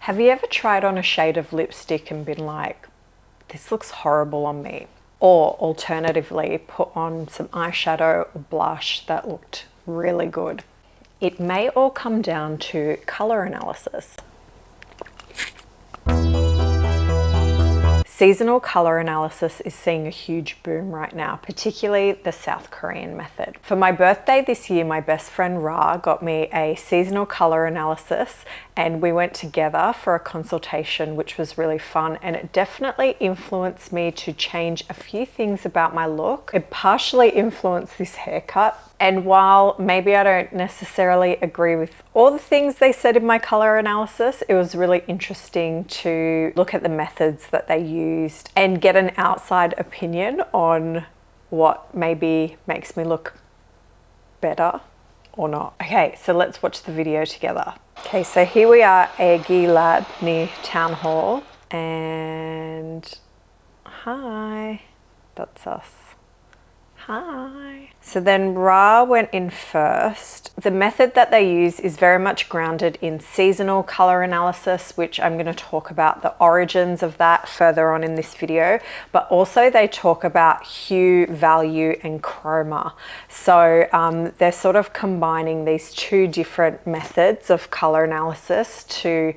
Have you ever tried on a shade of lipstick and been like, this looks horrible on me? Or alternatively, put on some eyeshadow or blush that looked really good? It may all come down to color analysis. Seasonal color analysis is seeing a huge boom right now, particularly the South Korean method. For my birthday this year, my best friend Ra got me a seasonal color analysis, and we went together for a consultation, which was really fun, and it definitely influenced me to change a few things about my look. It partially influenced this haircut. And while maybe I don't necessarily agree with all the things they said in my color analysis, it was really interesting to look at the methods that they used and get an outside opinion on what maybe makes me look better or not. Okay, so let's watch the video together. Okay, so here we are, Aegi Lab near Town Hall, and hi, that's us. Hi. So then Ra went in first. The method that they use is very much grounded in seasonal color analysis, which I'm going to talk about the origins of that further on in this video, but also they talk about hue, value, and chroma. So they're sort of combining these two different methods of color analysis to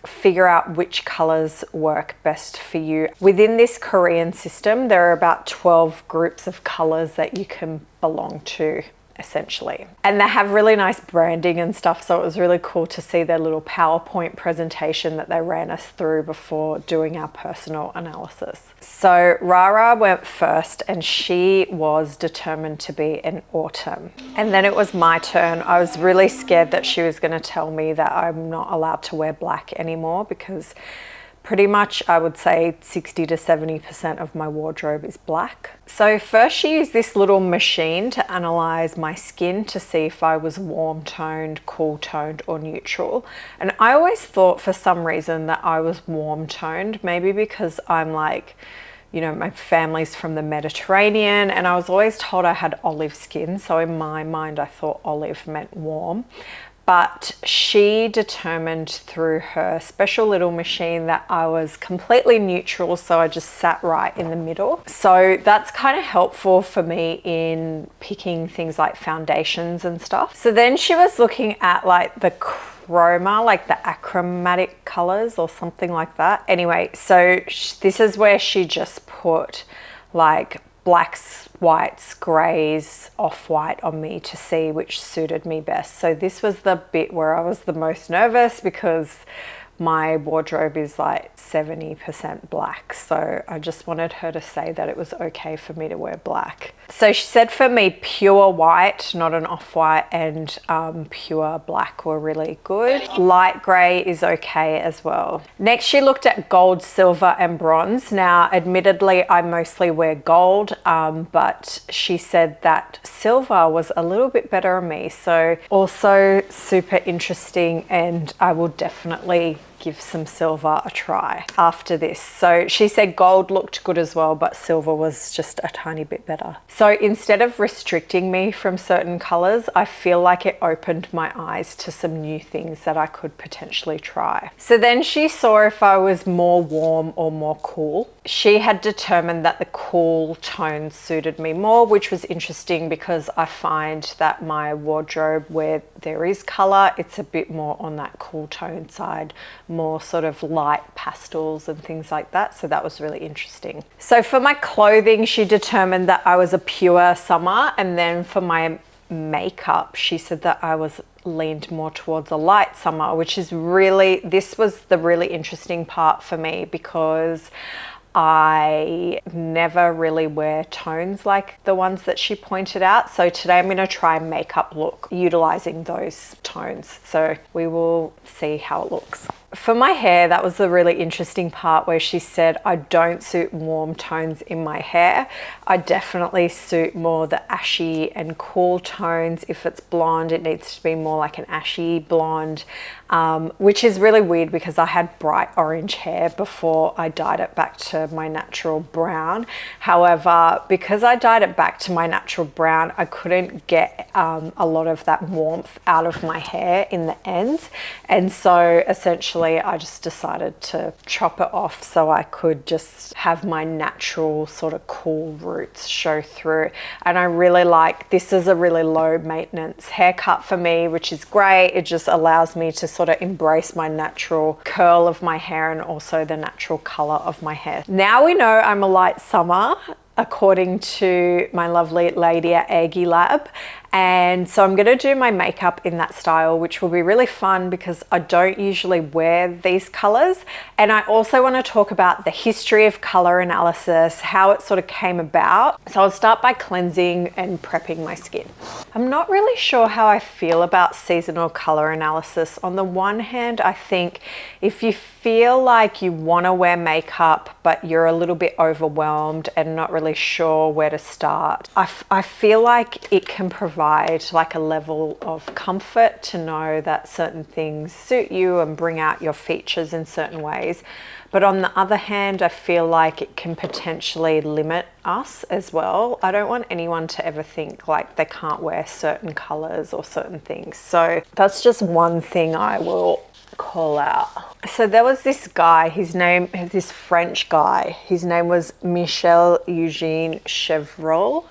figure out which colors work best for you. Within this Korean system, there are about 12 groups of colors that you can belong to, essentially. And they have really nice branding and stuff, so it was really cool to see their little PowerPoint presentation that they ran us through before doing our personal analysis. So Rara went first, and she was determined to be an autumn. And then it was my turn. I was really scared that she was going to tell me that I'm not allowed to wear black anymore, because pretty much I would say 60 to 70% of my wardrobe is black. So first she used this little machine to analyze my skin to see if I was warm toned, cool toned, or neutral. And I always thought for some reason that I was warm toned, maybe because I'm like, you know, my family's from the Mediterranean, and I was always told I had olive skin. So in my mind, I thought olive meant warm. But she determined through her special little machine that I was completely neutral, so I just sat right in the middle. So that's kind of helpful for me in picking things like foundations and stuff. So then she was looking at like the chroma, like the achromatic colors or something like that. Anyway, so this is where she just put like blacks, whites, greys, off-white on me to see which suited me best. So this was the bit where I was the most nervous, because my wardrobe is like 70% black. So I just wanted her to say that it was okay for me to wear black. So she said for me, pure white, not an off-white, and pure black were really good. Light gray is okay as well. Next, she looked at gold, silver, and bronze. Now, admittedly, I mostly wear gold, but she said that silver was a little bit better on me. So also super interesting, and I will definitely give some silver a try after this. So she said gold looked good as well, but silver was just a tiny bit better. So instead of restricting me from certain colors, I feel like it opened my eyes to some new things that I could potentially try. So then she saw if I was more warm or more cool. She had determined that the cool tones suited me more, which was interesting because I find that my wardrobe, where there is color, it's a bit more on that cool tone side, more sort of light pastels and things like that. So that was really interesting. So for my clothing, she determined that I was a pure summer, and then for my makeup, she said that I was leaned more towards a light summer, which is really, this was the really interesting part for me, because I never really wear tones like the ones that she pointed out. So today I'm going to try a makeup look utilizing those tones. So we will see how it looks. For my hair, that was the really interesting part where she said I don't suit warm tones in my hair. I definitely suit more the ashy and cool tones. If it's blonde, it needs to be more like an ashy blonde, which is really weird because I had bright orange hair before I dyed it back to my natural brown. However, because I dyed it back to my natural brown, I couldn't get a lot of that warmth out of my hair in the ends. And so essentially eventually I just decided to chop it off so I could just have my natural sort of cool roots show through. And I really like, this is a really low maintenance haircut for me, which is great. It just allows me to sort of embrace my natural curl of my hair and also the natural color of my hair. Now we know I'm a light summer, according to my lovely lady at Aggie Lab. And so I'm going to do my makeup in that style, which will be really fun because I don't usually wear these colors. And I also want to talk about the history of color analysis, how it sort of came about. So I'll start by cleansing and prepping my skin. I'm not really sure how I feel about seasonal color analysis. On the one hand, I think if you feel like you want to wear makeup, but you're a little bit overwhelmed and not really sure where to start, I feel like it can provide like a level of comfort to know that certain things suit you and bring out your features in certain ways. But on the other hand, I feel like it can potentially limit us as well. I don't want anyone to ever think like they can't wear certain colors or certain things. So that's just one thing I will call out. So there was this guy, this French guy, his name was Michel Eugene Chevreul,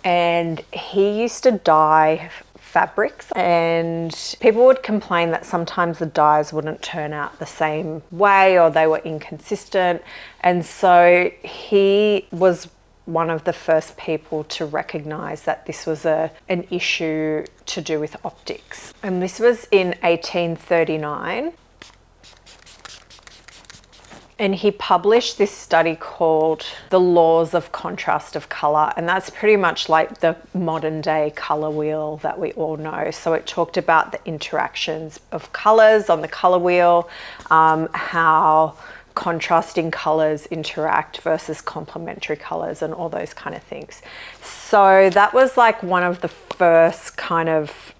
and he used to dye fabrics, and people would complain that sometimes the dyes wouldn't turn out the same way or they were inconsistent. And so he was one of the first people to recognize that this was an issue to do with optics. And this was in 1839. And he published this study called The Laws of Contrast of Color. And that's pretty much like the modern day color wheel that we all know. So it talked about the interactions of colors on the color wheel, how contrasting colors interact versus complementary colors and all those kind of things. So that was like one of the first kind of,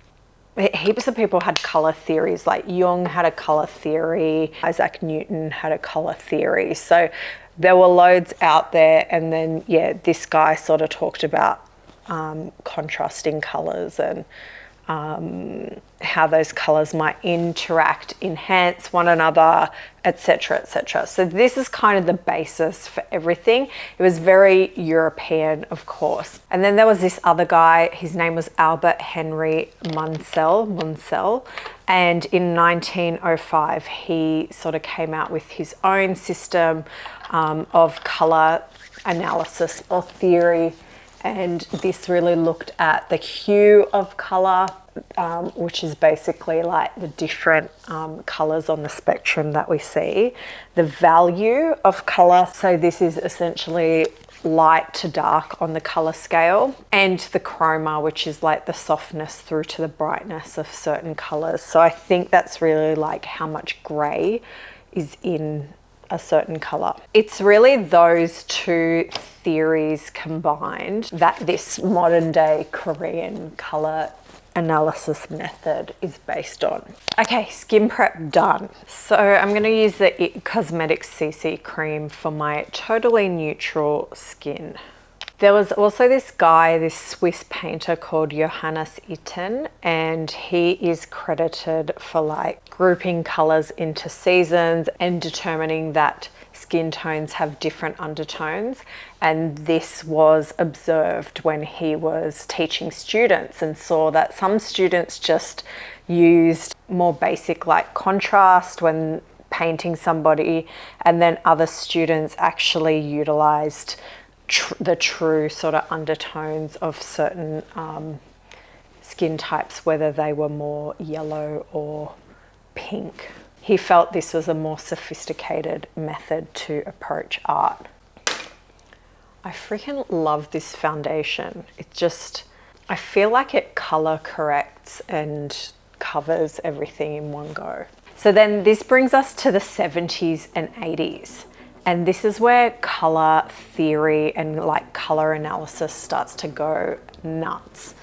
heaps of people had color theories, like Jung had a color theory, Isaac Newton had a color theory. So there were loads out there. And then, yeah, this guy sort of talked about contrasting colors and how those colors might interact, enhance one another, etc., etc. So this is kind of the basis for everything. It was very European, of course. And then there was this other guy, his name was Albert Henry Munsell, and in 1905 he sort of came out with his own system of color analysis or theory. And this really looked at the hue of color, which is basically like the different colors on the spectrum that we see. The value of color, so this is essentially light to dark on the color scale, and the chroma, which is like the softness through to the brightness of certain colors. So I think that's really like how much gray is in a certain color. It's really those two theories combined that this modern day Korean color analysis method is based on. Okay, skin prep done. So I'm going to use the IT Cosmetics CC cream for my totally neutral skin. There was also this guy, this Swiss painter called Johannes Itten, and he is credited for like grouping colors into seasons and determining that skin tones have different undertones. And this was observed when he was teaching students and saw that some students just used more basic like contrast when painting somebody, and then other students actually utilized the true sort of undertones of certain skin types, whether they were more yellow or pink. He felt this was a more sophisticated method to approach art. I freaking love this foundation. It just, I feel like it color corrects and covers everything in one go. So then this brings us to the 70s and 80s. And this is where color theory and like color analysis starts to go nuts.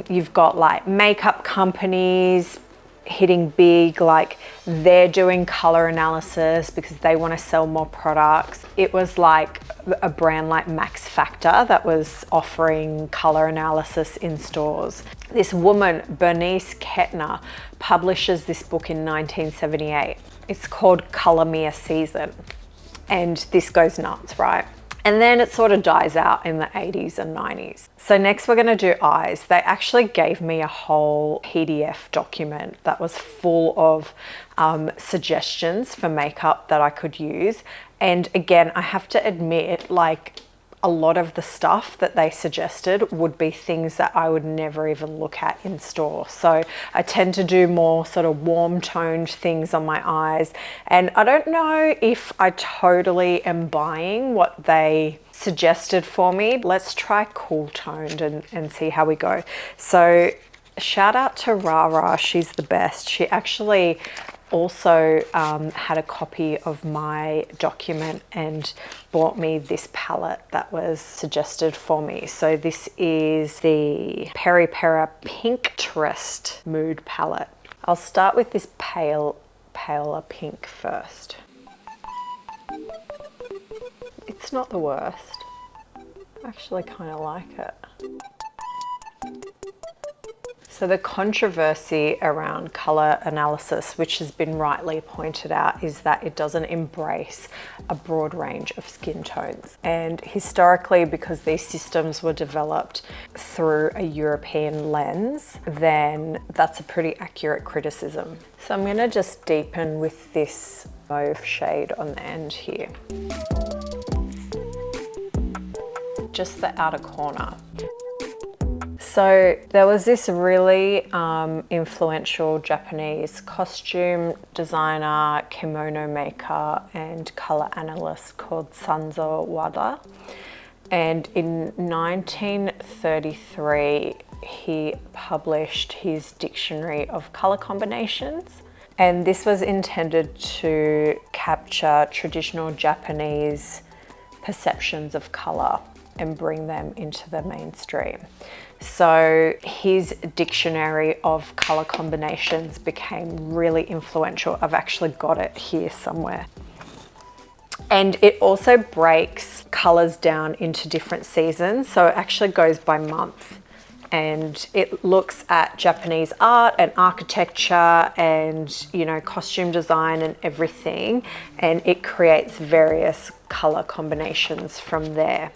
You've got like makeup companies hitting big, like they're doing color analysis because they want to sell more products. It was like a brand like Max Factor that was offering color analysis in stores. This woman, Bernice Kettner, publishes this book in 1978. It's called Color Me a Season. And this goes nuts, right? And then it sort of dies out in the 80s and 90s. So next we're gonna do eyes. They actually gave me a whole PDF document that was full of suggestions for makeup that I could use. And again, I have to admit, like, a lot of the stuff that they suggested would be things that I would never even look at in store. So I tend to do more sort of warm toned things on my eyes. And I don't know if I totally am buying what they suggested for me. Let's try cool toned and see how we go. So shout out to Rara, she's the best. She actually also had a copy of my document and bought me this palette that was suggested for me. So this is the Peri Pera Pinterest Mood Palette. I'll start with this paler pink first. It's not the worst. I actually kind of like it. So the controversy around color analysis, which has been rightly pointed out, is that it doesn't embrace a broad range of skin tones. And historically, because these systems were developed through a European lens, then that's a pretty accurate criticism. So I'm gonna just deepen with this mauve shade on the end here. Just the outer corner. So there was this really influential Japanese costume designer, kimono maker, and color analyst called Sanzo Wada. And in 1933, he published his Dictionary of Color Combinations. And this was intended to capture traditional Japanese perceptions of color and bring them into the mainstream. So his dictionary of color combinations became really influential. I've actually got it here somewhere. And it also breaks colors down into different seasons. So it actually goes by month. And it looks at Japanese art and architecture and, you know, costume design and everything. And it creates various color combinations from there.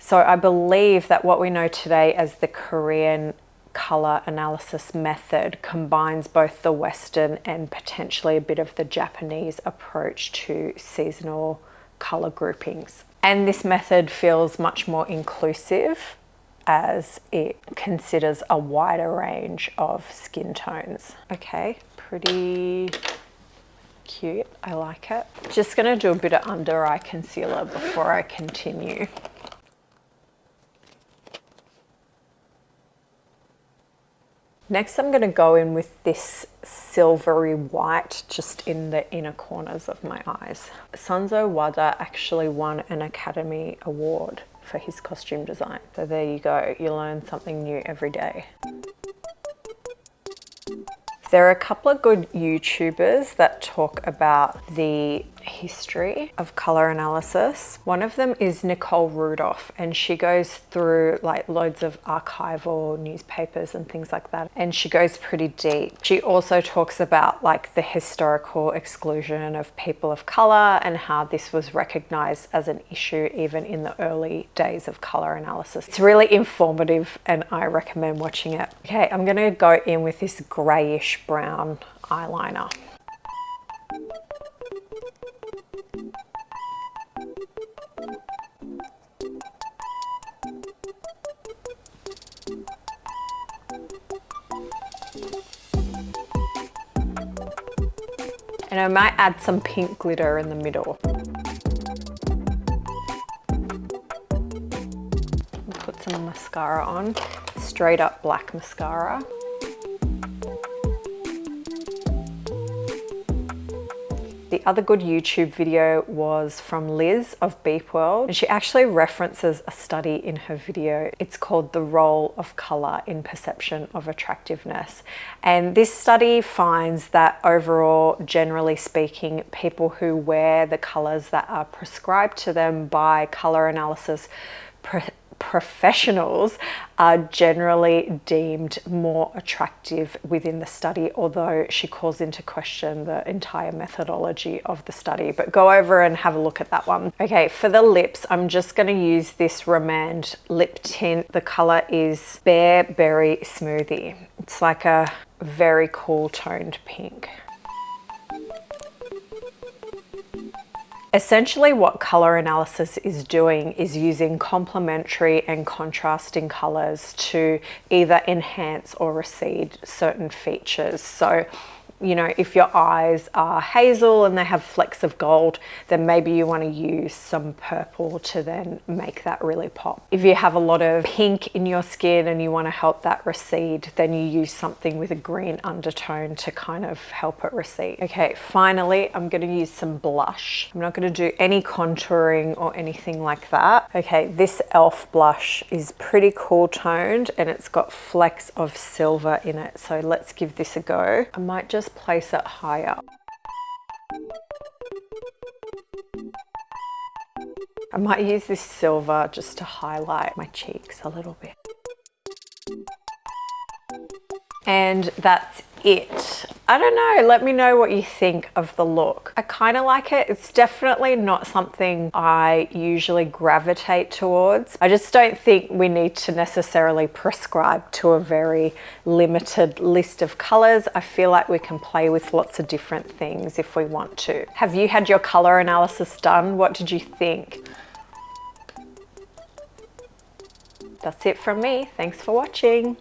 So I believe that what we know today as the Korean color analysis method combines both the Western and potentially a bit of the Japanese approach to seasonal color groupings. And this method feels much more inclusive as it considers a wider range of skin tones. Okay, pretty cute, I like it. Just gonna do a bit of under eye concealer before I continue. Next, I'm going to go in with this silvery white just in the inner corners of my eyes. Sanzo Wada actually won an Academy Award for his costume design. So there you go, you learn something new every day. There are a couple of good YouTubers that talk about the history of color analysis. One of them is Nicole Rudolph, and she goes through like loads of archival newspapers and things like that, and she goes pretty deep. She also talks about like the historical exclusion of people of color and how this was recognized as an issue even in the early days of color analysis. It's really informative and I recommend watching it. Okay, I'm gonna go in with this grayish brown eyeliner. And I might add some pink glitter in the middle. Put some mascara on, straight up black mascara. The other good YouTube video was from Liz of Beep World, and she actually references a study in her video. It's called The Role of Colour in Perception of Attractiveness. And this study finds that overall, generally speaking, people who wear the colours that are prescribed to them by colour analysis professionals are generally deemed more attractive within the study, although she calls into question the entire methodology of the study. But go over and have a look at that one. Okay, for the lips, I'm just going to use this Remand lip tint. The color is Bare Berry Smoothie. It's like a very cool toned pink. Essentially what color analysis is doing is using complementary and contrasting colors to either enhance or recede certain features. So, you know, if your eyes are hazel and they have flecks of gold, then maybe you want to use some purple to then make that really pop. If you have a lot of pink in your skin and you want to help that recede, then you use something with a green undertone to kind of help it recede. Okay, finally, I'm going to use some blush. I'm not going to do any contouring or anything like that. Okay, this e.l.f. blush is pretty cool toned and it's got flecks of silver in it. So let's give this a go. I might just place it higher. I might use this silver just to highlight my cheeks a little bit. And that's it. I don't know, let me know what you think of the look. I kind of like it. It's definitely not something I usually gravitate towards. I just don't think we need to necessarily prescribe to a very limited list of colors. I feel like we can play with lots of different things if we want to. Have you had your color analysis done? What did you think? That's it from me. Thanks for watching.